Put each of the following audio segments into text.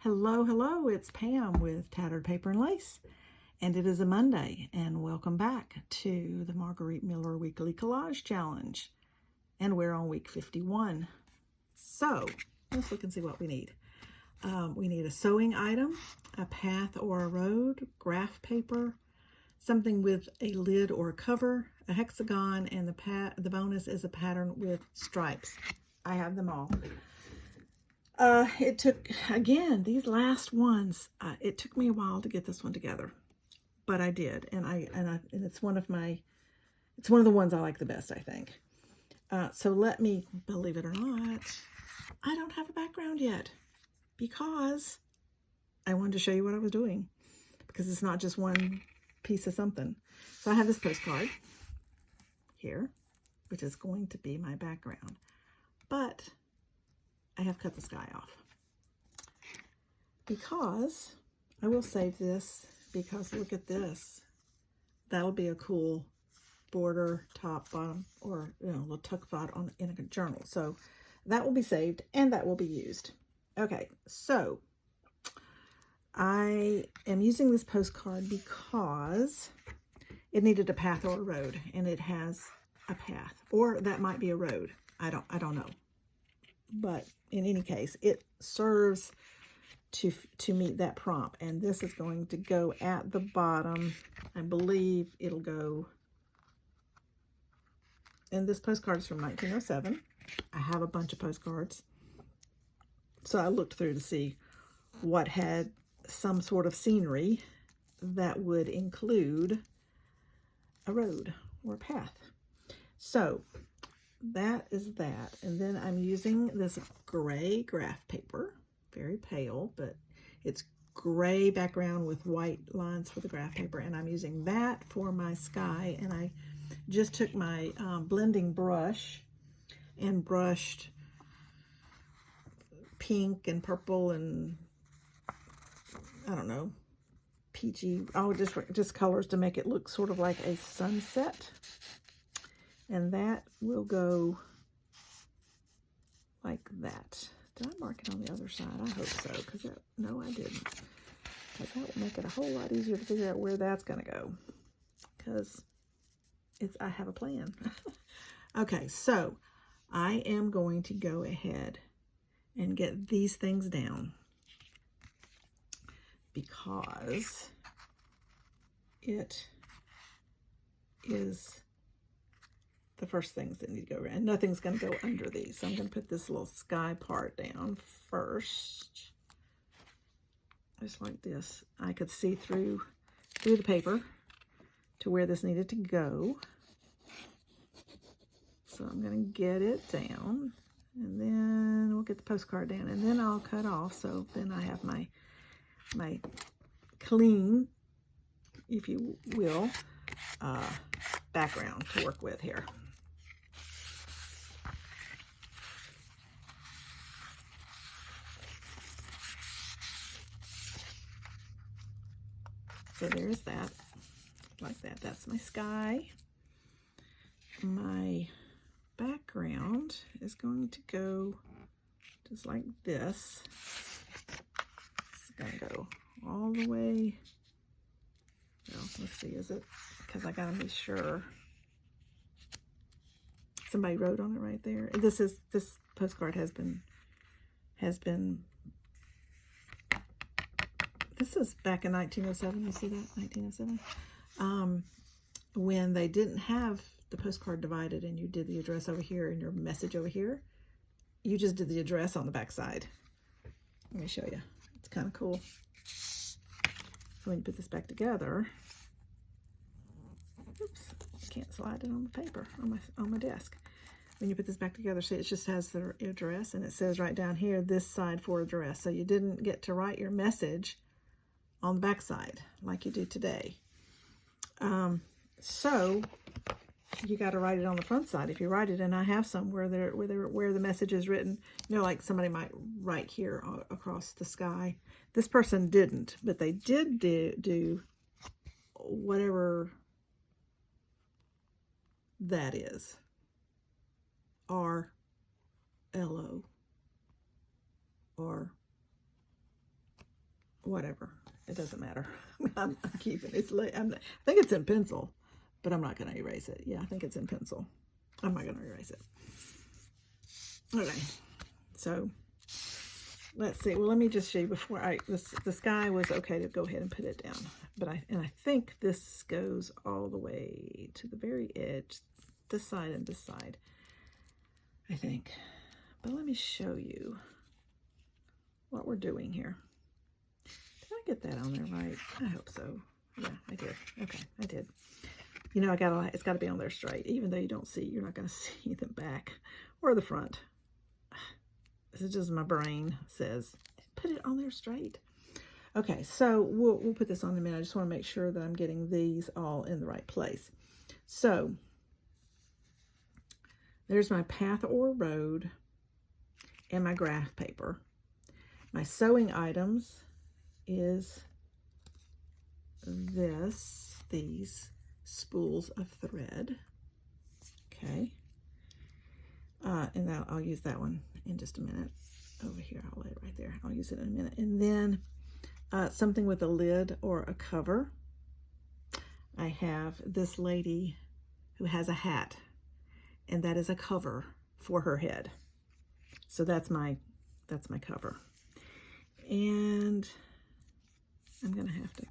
Hello, hello, it's Pam with Tattered Paper and Lace, and it is a Monday, and welcome back to the Margarete Miller Weekly Collage Challenge, and we're on week 51. So, let's look and see what we need. We need a sewing item, a path or a road, graph paper, something with a lid or a cover, a hexagon, and the bonus is a pattern with stripes. I have them all. It took, again, these last ones, it took me a while to get this one together, but I did, and it's one of the ones I like the best, I think. So let me, believe it or not, I don't have a background yet, because I wanted to show you what I was doing, because it's not just one piece of something. So I have this postcard here, which is going to be my background, but I have cut the sky off because I will save this, because look at this. That'll be a cool border, top, bottom, or a little tuck spot in a journal. So that will be saved and that will be used. Okay, so I am using this postcard because it needed a path or a road, and it has a path, or that might be a road. I don't know. But in any case, it serves to meet that prompt. And this is going to go at the bottom. I believe it'll go, and this postcard is from 1907. I have a bunch of postcards. So I looked through to see what had some sort of scenery that would include a road or a path. So that is that. And then I'm using this gray graph paper, very pale, but it's gray background with white lines for the graph paper, and I'm using that for my sky. And I just took my blending brush and brushed pink and purple and I don't know, peachy, just colors to make it look sort of like a sunset. And that will go like that. Did I mark it on the other side? I hope so, because no, I didn't. Because that will make it a whole lot easier to figure out where that's going to go, because I have a plan. Okay, so I am going to go ahead and get these things down, because it is the first things that need to go around. Nothing's going to go under these. So I'm going to put this little sky part down first. Just like this. I could see through the paper to where this needed to go. So I'm going to get it down, and then we'll get the postcard down, and then I'll cut off. So then I have my clean, if you will, background to work with here. So there's that, like that. That's my sky. My background is going to go just like this. It's going to go all the way. Well, let's see, is it? Because I got to be sure. Somebody wrote on it right there. This postcard has been. This is back in 1907. You see that? 1907. When they didn't have the postcard divided, and you did the address over here and your message over here, you just did the address on the back side. Let me show you. It's kind of cool. So when you put this back together, oops, I can't slide it on the paper on my desk. When you put this back together, see, it just has the address, and it says right down here, this side for address. So you didn't get to write your message on the back side like you do today. So you got to write it on the front side. If you write it, and I have some where the message is written, like somebody might write here across the sky. This person didn't, but they did do whatever that is. RLO or whatever. It doesn't matter. I'm keeping it. I think it's in pencil, but I'm not going to erase it. Yeah, I think it's in pencil. I'm not going to erase it. Okay, so let's see. Well, let me just show you before the sky was okay to go ahead and put it down. But I think this goes all the way to the very edge, this side and this side, I think. But let me show you what we're doing here. Did I get that on there right? I hope so. Yeah, I did. Okay, I did. You know, it's got to be on there straight, even though you're not going to see the back or the front. This is just my brain says, put it on there straight. Okay, so we'll put this on in a minute. I just want to make sure that I'm getting these all in the right place. So there's my path or road and my graph paper. My sewing items is these spools of thread. Okay. And I'll use that one in just a minute. Over here, I'll lay it right there. I'll use it in a minute. And then something with a lid or a cover. I have this lady who has a hat, and that is a cover for her head. So that's my cover. And I'm gonna have to,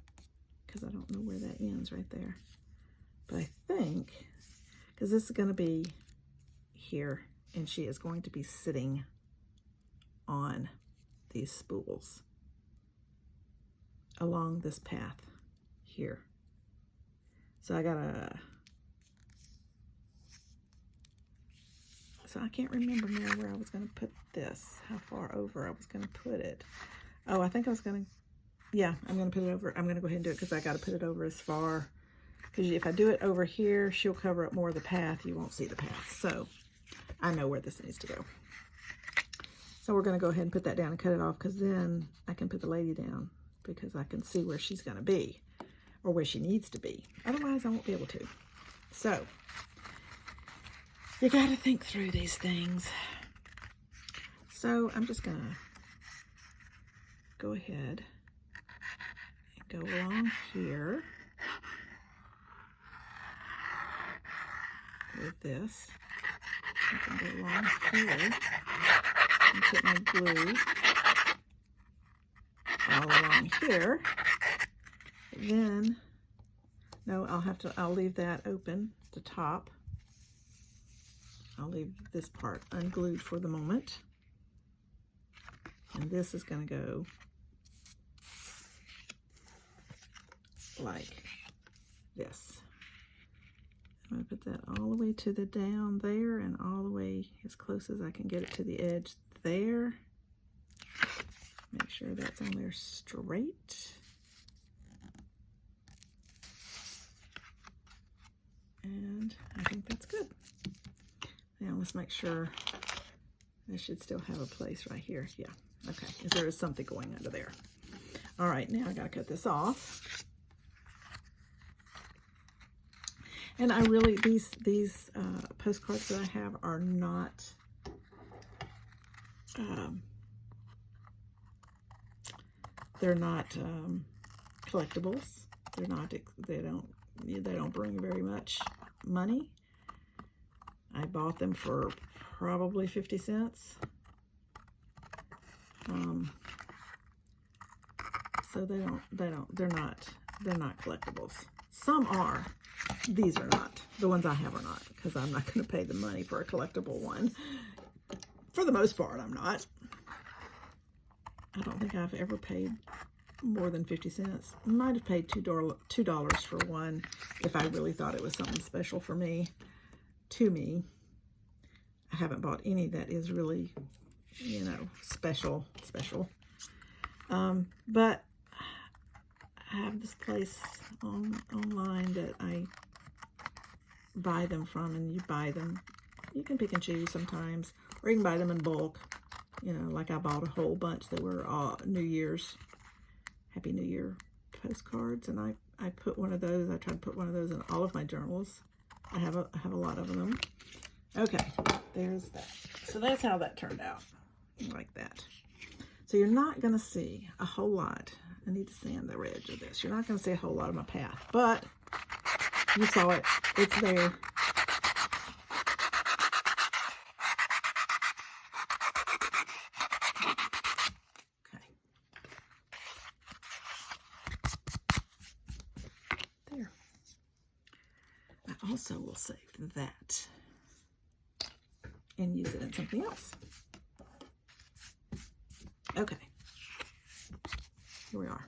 because I don't know where that ends right there. But I think, because this is gonna be here, and she is going to be sitting on these spools along this path here. So I can't remember now where I was going to put this, how far over I was going to put it. Oh, I think I was going to, yeah, I'm going to put it over. I'm going to go ahead and do it because I got to put it over as far, because if I do it over here, she'll cover up more of the path. You won't see the path. So I know where this needs to go. So we're going to go ahead and put that down and cut it off, because then I can put the lady down, because I can see where she's going to be or where she needs to be. Otherwise, I won't be able to. So you got to think through these things. So I'm just going to go ahead and go along here with this. I can go along here and put my glue all along here. Then, no, I'll leave that open, the top. I'll leave this part unglued for the moment. And this is going to go like this. I'm going to put that all the way to the down there and all the way as close as I can get it to the edge there. Make sure that's on there straight. And I think that's good. Now let's make sure I should still have a place right here. Yeah, okay, because there is something going under there. All right, now I gotta cut this off. And I really, these postcards that I have are not, they're not collectibles. They're not, they don't bring very much money. I bought them for probably 50 cents. So they're not collectibles. Some are. These are not. The ones I have are not, because I'm not going to pay the money for a collectible one. For the most part, I'm not. I don't think I've ever paid more than 50 cents. I might have paid $2 for one if I really thought it was something special for me, to me. I haven't bought any that is really, you know, special. But I have this place online that I buy them from, and you buy them. You can pick and choose sometimes, or you can buy them in bulk. You know, like I bought a whole bunch that were New Year's, Happy New Year postcards, and I put one of those. I tried to put one of those in all of my journals. I have a lot of them. Okay, there's that. So that's how that turned out, like that. So you're not going to see a whole lot. I need to sand the edge of this. You're not going to see a whole lot of my path, but you saw it. It's there. Okay. There. I also will save that and use it in something else. Okay. Here we are.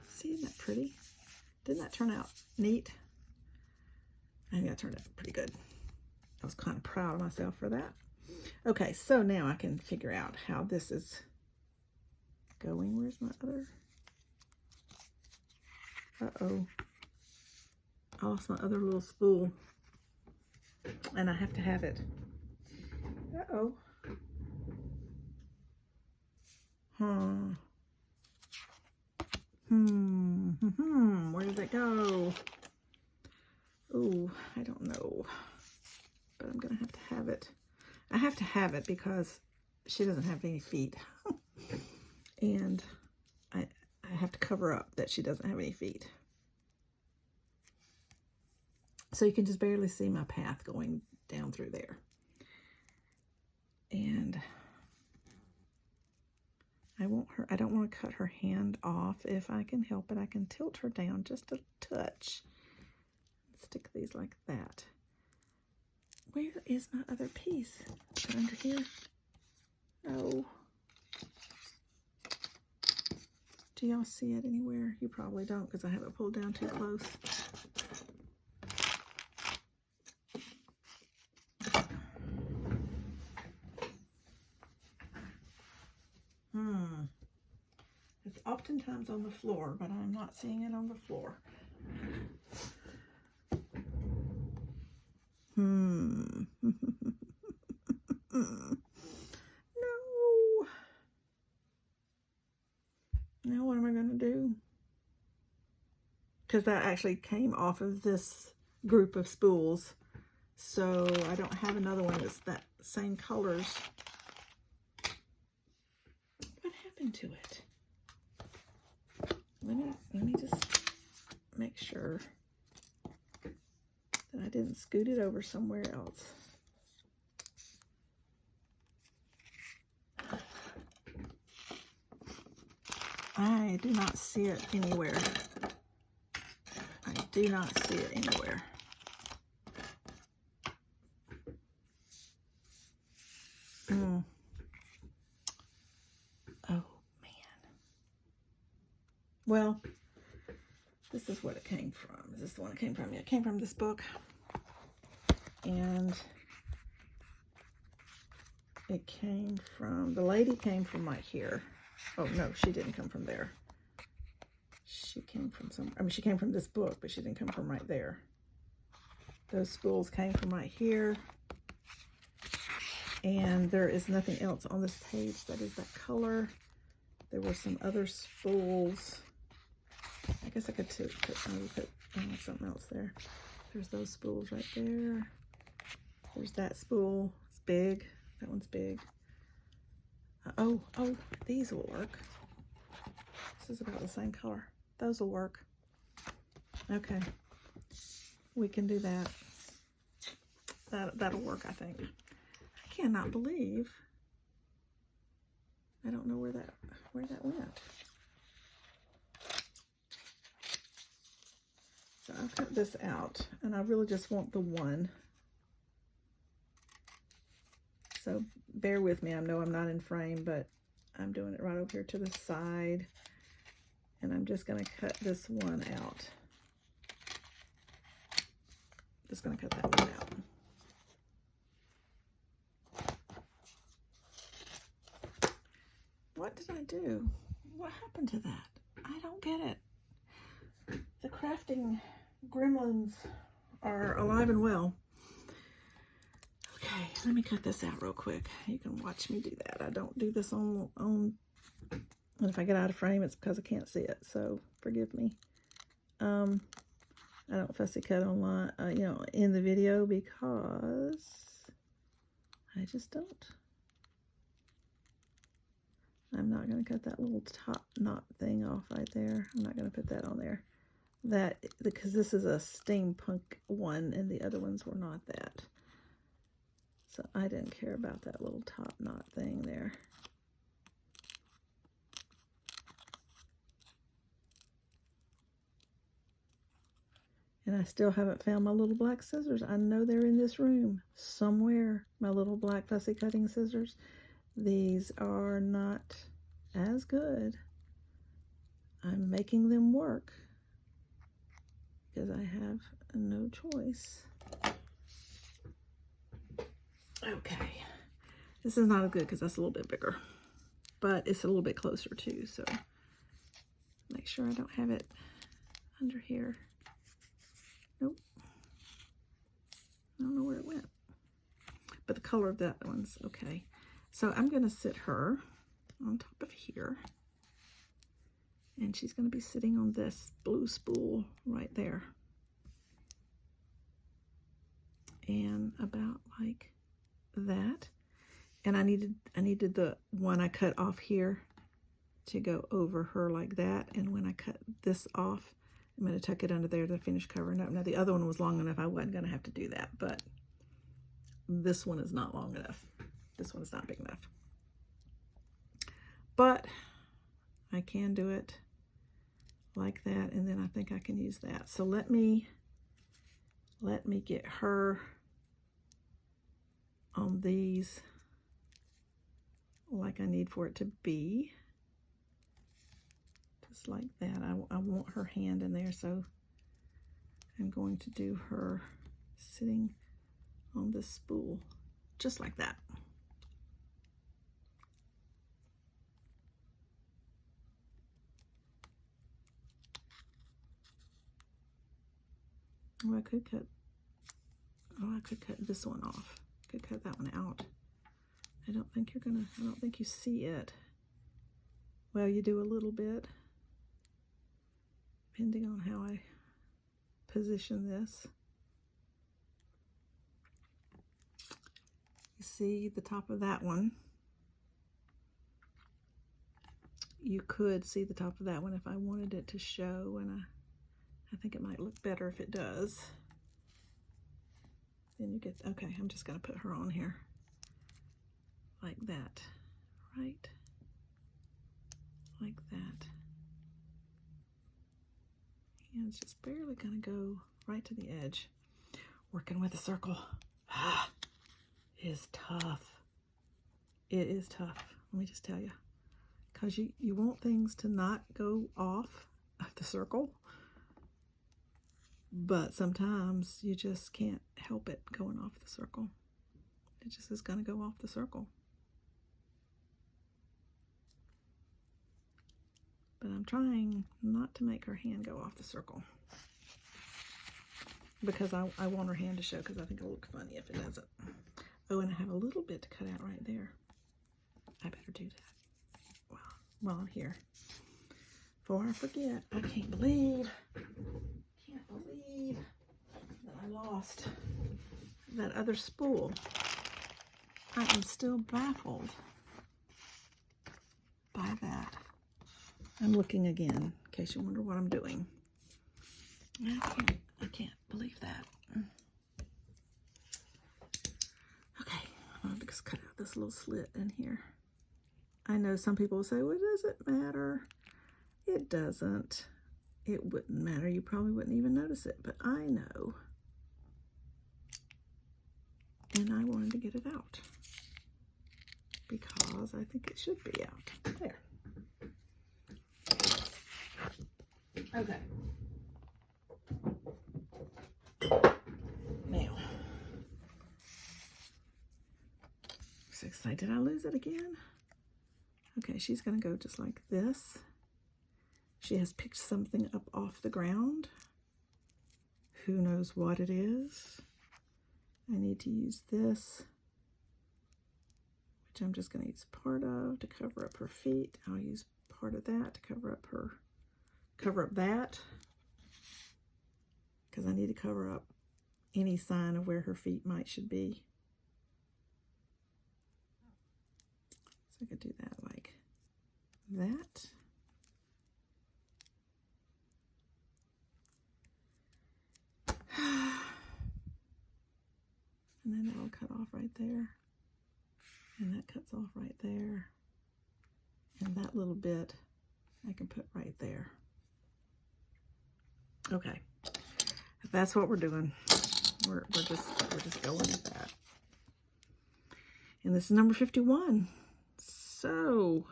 See, isn't that pretty? Didn't that turn out neat? I think that turned out pretty good. I was kind of proud of myself for that. Okay, so now I can figure out how this is going. Where's my other? Uh-oh. I lost my other little spool. And I have to have it. Uh-oh. Where did it go? Oh, I don't know. But I'm going to have it. I have to have it because she doesn't have any feet. And I have to cover up that she doesn't have any feet. So you can just barely see my path going down through there. And I don't want to cut her hand off. If I can help it, I can tilt her down just a touch. Stick these like that. Where is my other piece? Is it under here? No. Do y'all see it anywhere? You probably don't because I have it pulled down too close. It's oftentimes on the floor, but I'm not seeing it on the floor. No. Now what am I going to do? Because that actually came off of this group of spools. So I don't have another one that's that same colors. What happened to it? Let me just make sure that I didn't scoot it over somewhere else. I do not see it anywhere. I do not see it anywhere. Oh, man. Well, this is what it came from. Is this the one it came from? Yeah, it came from this book. And it came from, the lady came from right here. Oh, no, she didn't come from there. She came from somewhere. I mean, she came from this book, but she didn't come from right there. Those spools came from right here. And there is nothing else on this page that is that color. There were some other spools. I guess I could put something else there. There's those spools right there. There's that spool. It's big. That one's big. Oh, these will work. This is about the same color. Those will work. Okay. We can do that. That'll work, I think. I cannot believe. I don't know where that went. So I'll cut this out, and I really just want the one. So bear with me. I know I'm not in frame, but I'm doing it right over here to the side. And I'm just going to cut this one out. Just going to cut that one out. What did I do? What happened to that? I don't get it. The crafting gremlins are alive and well. Okay, let me cut this out real quick. You can watch me do that. I don't do this on and if I get out of frame, it's because I can't see it, so forgive me. I don't fussy cut online, in the video because I just don't. I'm not going to cut that little top knot thing off right there. I'm not going to put that on there. That, because this is a steampunk one and the other ones were not that. So I didn't care about that little top knot thing there. And I still haven't found my little black scissors. I know they're in this room somewhere, my little black fussy cutting scissors. These are not as good. I'm making them work because I have no choice. Okay. This is not as good because that's a little bit bigger, but it's a little bit closer too, so make sure I don't have it under here. Nope. I don't know where it went. But the color of that one's okay. So I'm going to sit her on top of here. And she's going to be sitting on this blue spool right there. And about like that. And I needed the one I cut off here to go over her like that. And when I cut this off, I'm going to tuck it under there to finish covering up. Now the other one was long enough, I wasn't going to have to do that, but this one is not long enough. This one is not big enough. But I can do it like that, and then I think I can use that. So let me get her on these like I need for it to be. Just like that. I want her hand in there, so I'm going to do her sitting on this spool, just like that. Oh, I could cut this one off. I could cut that one out. I don't think you see it. Well, you do a little bit, depending on how I position this. You see the top of that one. You could see the top of that one if I wanted it to show, and I think it might look better if it does. Then you get, okay, I'm just going to put her on here like that, right? Like that. And it's just barely going to go right to the edge. Working with a circle is tough. It is tough, let me just tell you. Because you want things to not go off of the circle, but sometimes you just can't help it going off the circle. It just is going to go off the circle. But I'm trying not to make her hand go off the circle, because I want her hand to show, because I think it'll look funny if it doesn't. Oh, and I have a little bit to cut out right there. I better do that while I'm here. Before I forget, I can't believe that I lost that other spool. I am still baffled by that. I'm looking again, in case you wonder what I'm doing. I can't believe that. Okay, I'm going to just cut out this little slit in here. I know some people will say, well, does it matter? It doesn't. It wouldn't matter. You probably wouldn't even notice it, but I know. And I wanted to get it out because I think it should be out. There. Okay. Now, so excited. Did I lose it again? Okay, she's going to go just like this. She has picked something up off the ground. Who knows what it is? I need to use this, which I'm just going to use part of to cover up her feet. I'll use part of that to cover up that, because I need to cover up any sign of where her feet should be. So I could do that like that. And then that'll cut off right there. And that cuts off right there. And that little bit I can put right there. Okay. That's what we're doing. We're just going with that. And this is number 51. So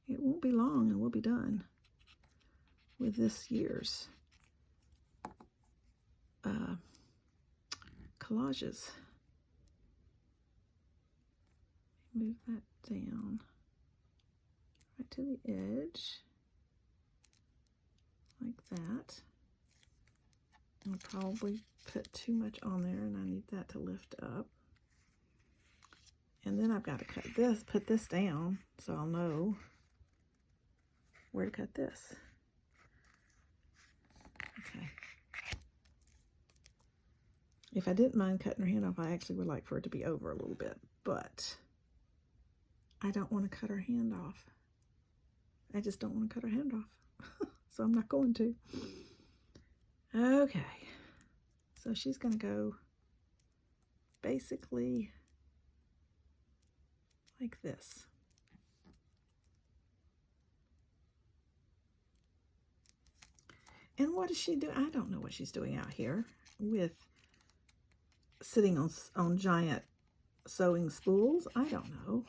it won't be long and we'll be done with this year's collages. Move that down right to the edge, like that. I'll probably put too much on there and I need that to lift up. And then I've got to cut this, put this down so I'll know where to cut this. Okay. If I didn't mind cutting her hand off, I actually would like for it to be over a little bit, but I don't want to cut her hand off. I just don't want to cut her hand off. So I'm not going to. Okay. So she's going to go basically like this. And what is she doing? I don't know what she's doing out here with sitting on giant sewing spools. I don't know.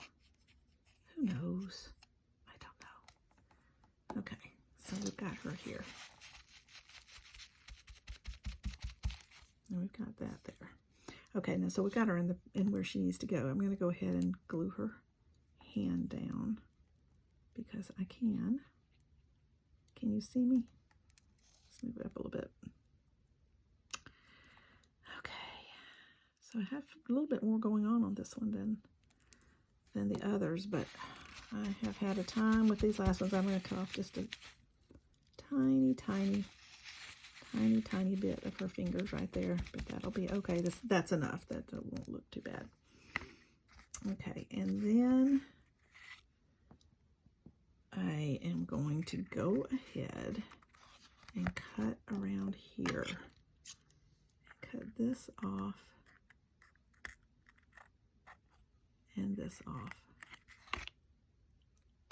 Who knows? I don't know. Okay, so we've got her here. And we've got that there. Okay, now so we got her in where she needs to go. I'm going to go ahead and glue her hand down because I can. Can you see me? Let's move it up a little bit. Okay, so I have a little bit more going on this one than the others, but I have had a time with these last ones. I'm going to cut off just a tiny bit of her fingers right there, but that'll be okay. That's enough. That won't look too bad. Okay, and then I am going to go ahead and cut around here. Cut this off and this off.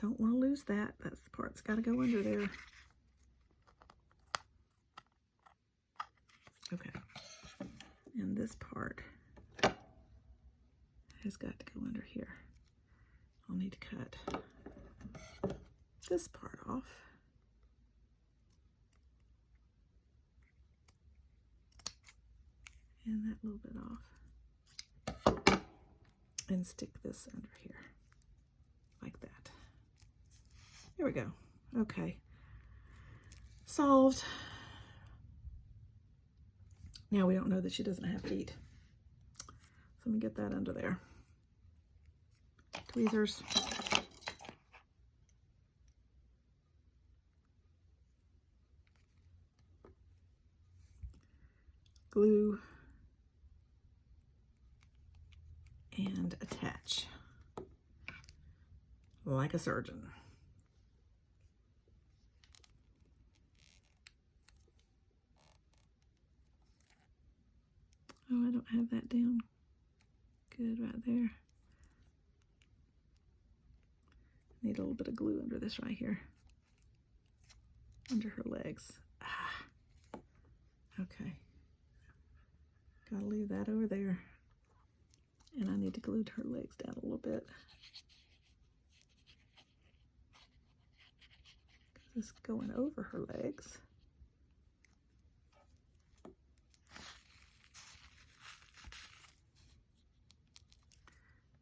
Don't want to lose that. That's the part that's got to go under there. Okay, and this part has got to go under here. I'll need to cut this part off. And that little bit off. And stick this under here, like that. There we go. Okay, solved. Now we don't know that she doesn't have feet. So let me get that under there. Tweezers. Glue. And attach. Like a surgeon. Oh, I don't have that down good right there. Need a little bit of glue under this right here. Under her legs. Ah. Okay. Gotta leave that over there. And I need to glue her legs down a little bit. This is going over her legs.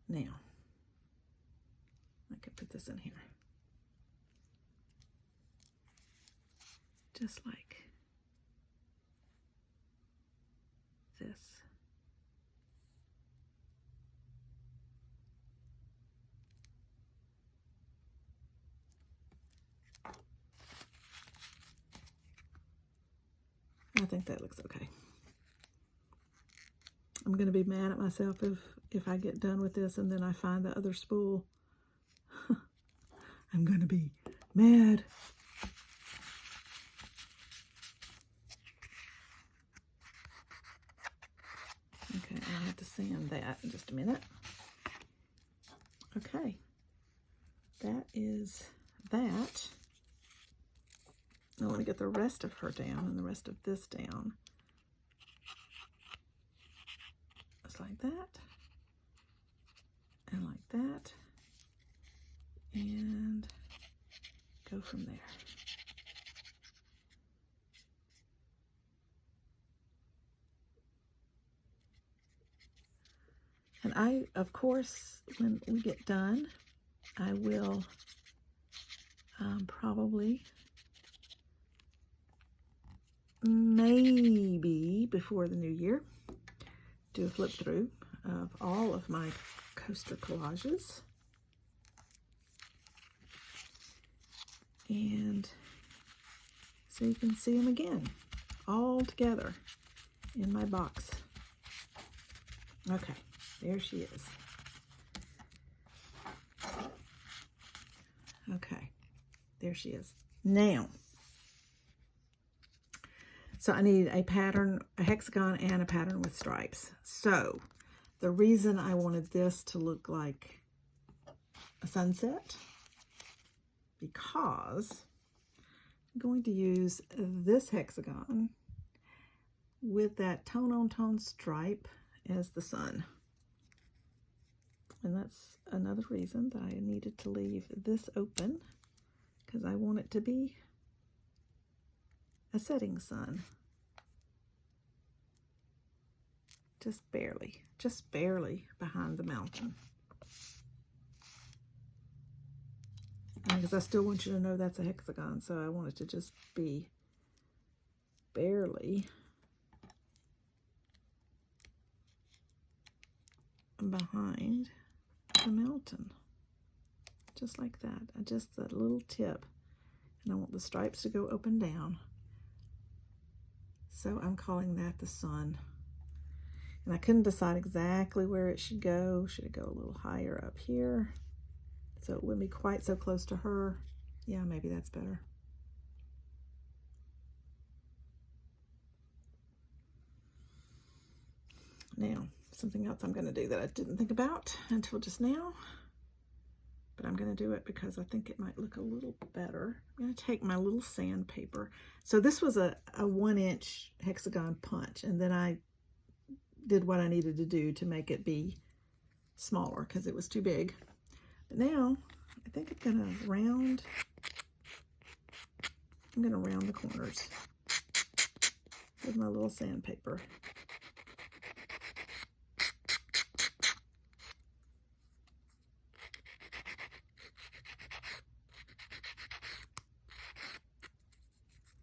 Now, I can put this in here. Just like this. I think that looks okay. I'm going to be mad at myself if I get done with this and then I find the other spool. I'm going to be mad. Okay, I'll have to sand that in just a minute. Okay, that is that. I want to get the rest of her down and the rest of this down. Just like that. And like that. And go from there. And I, of course, when we get done, I will probably, maybe before the new year, do a flip through of all of my coaster collages. And so you can see them again, all together in my box. Okay, there she is. Okay, there she is. Now, so I need a pattern, a hexagon and a pattern with stripes. So the reason I wanted this to look like a sunset, because I'm going to use this hexagon with that tone-on-tone stripe as the sun. And that's another reason that I needed to leave this open, because I want it to be a setting sun. Just barely behind the mountain. Because I still want you to know that's a hexagon, so I want it to just be barely behind the mountain. Just like that. Just that little tip. And I want the stripes to go up and down. So I'm calling that the sun. And I couldn't decide exactly where it should go. Should it go a little higher up here, so it wouldn't be quite so close to her? Yeah, maybe that's better. Now, something else I'm going to do that I didn't think about until just now, but I'm going to do it because I think it might look a little better. I'm going to take my little sandpaper. So this was a 1-inch hexagon punch, and then I did what I needed to do to make it be smaller because it was too big. But now I think I'm going to round the corners with my little sandpaper.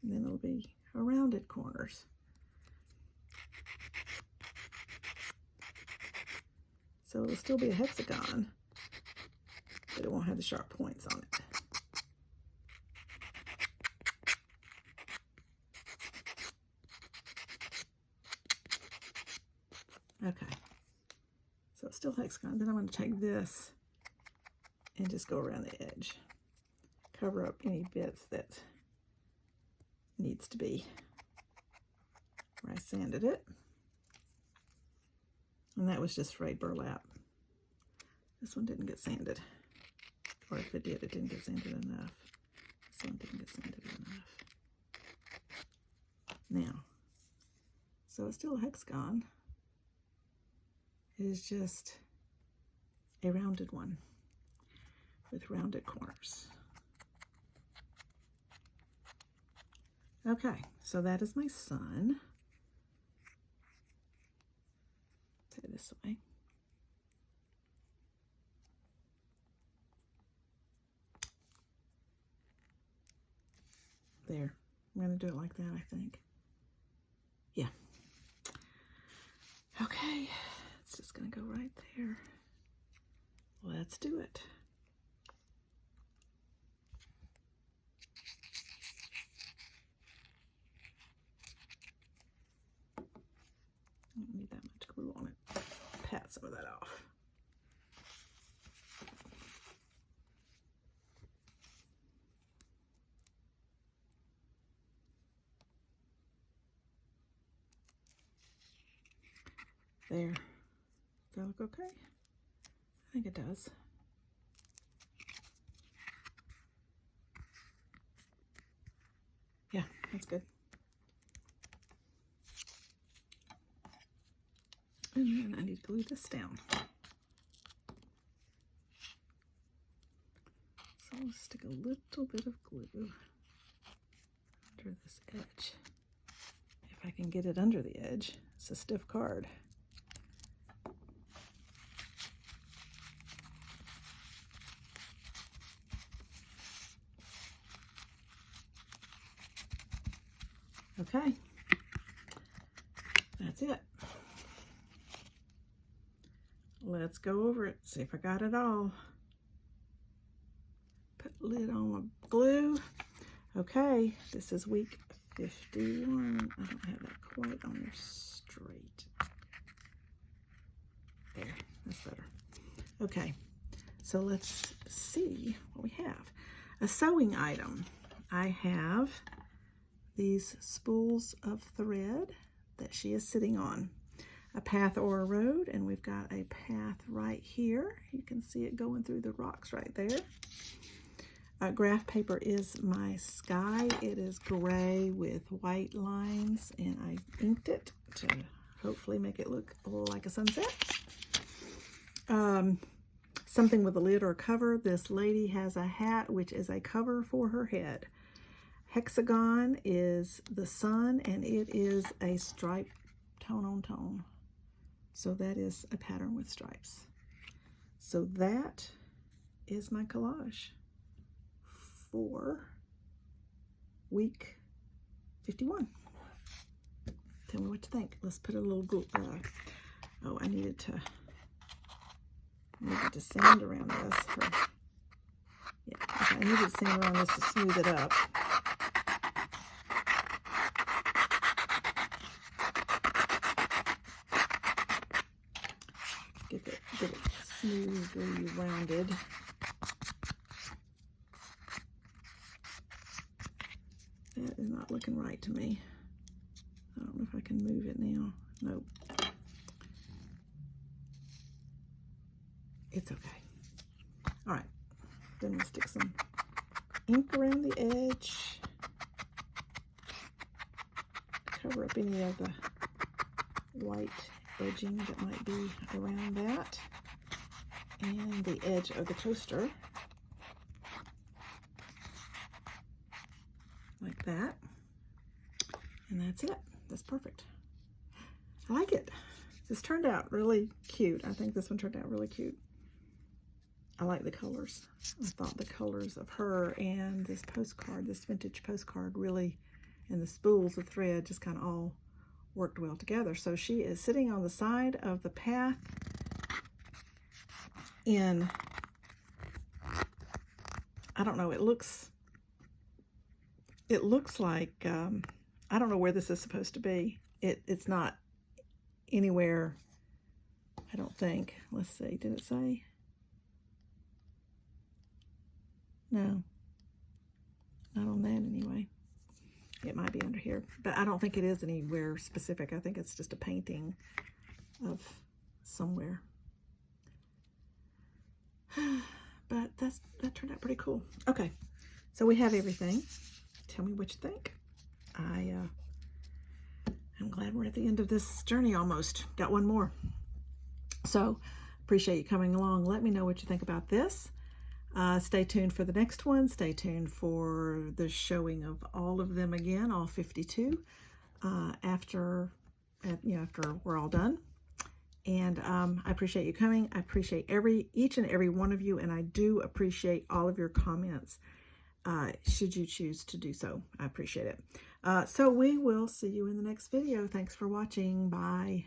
And then it'll be rounded corners. So it'll still be a hexagon, but it won't have the sharp points on it. Okay, so it's still hexagon. Then I'm going to take this and just go around the edge. Cover up any bits that needs to be where I sanded it. And that was just frayed burlap. This one didn't get sanded. Or if it did, it didn't get sanded enough. This one didn't get sanded enough. Now, so it's still a hexagon. It is just a rounded one with rounded corners. Okay, so that is my sun. Say this way. There. I'm going to do it like that, I think. Yeah. Okay, it's just going to go right there. Let's do it. I don't need that much glue on it. Pat some of that off. There. Does that look okay? I think it does. Yeah, that's good. And then I need to glue this down. So I'll stick a little bit of glue under this edge. If I can get it under the edge. It's a stiff card. Okay, that's it. Let's go over it, see if I got it all. Put lid on my glue. Okay, this is week 51. I don't have that quite on there straight. There, that's better. Okay, so let's see what we have. A sewing item. I have these spools of thread that she is sitting on. A path or a road, and we've got a path right here. You can see it going through the rocks right there. Graph paper is my sky. It is gray with white lines, and I inked it to hopefully make it look a little like a sunset. Something with a lid or a cover. This lady has a hat, which is a cover for her head. Hexagon is the sun, and it is a stripe tone on tone. So that is a pattern with stripes. So that is my collage for week 51. Tell me what you think. Let's put a little oh, I needed to sand around this. Yeah, okay, I needed to sand around this to smooth it up. Get it smoothly rounded. That is not looking right to me. I don't know if I can move it now. Nope. It's okay. All right. Then we'll stick some ink around the edge. Cover up any of the white edging that might be around that. And the edge of the coaster. Like that. And that's it. That's perfect. I like it. This turned out really cute. I think this one turned out really cute. I like the colors. I thought the colors of her and this postcard, this vintage postcard, really, and the spools of thread just kind of all worked well together. So she is sitting on the side of the path in, I don't know, it looks like, I don't know where this is supposed to be. It's not anywhere, I don't think. Let's see, did it say? No, not on that anyway. It might be under here, but I don't think it is anywhere specific. I think it's just a painting of somewhere. But that turned out pretty cool. Okay, so we have everything. Tell me what you think. I'm glad we're at the end of this journey almost. Got one more. So appreciate you coming along. Let me know what you think about this. Stay tuned for the next one. Stay tuned for the showing of all of them again, all 52, after we're all done. And I appreciate you coming. I appreciate each and every one of you, and I do appreciate all of your comments, should you choose to do so. I appreciate it. So we will see you in the next video. Thanks for watching. Bye.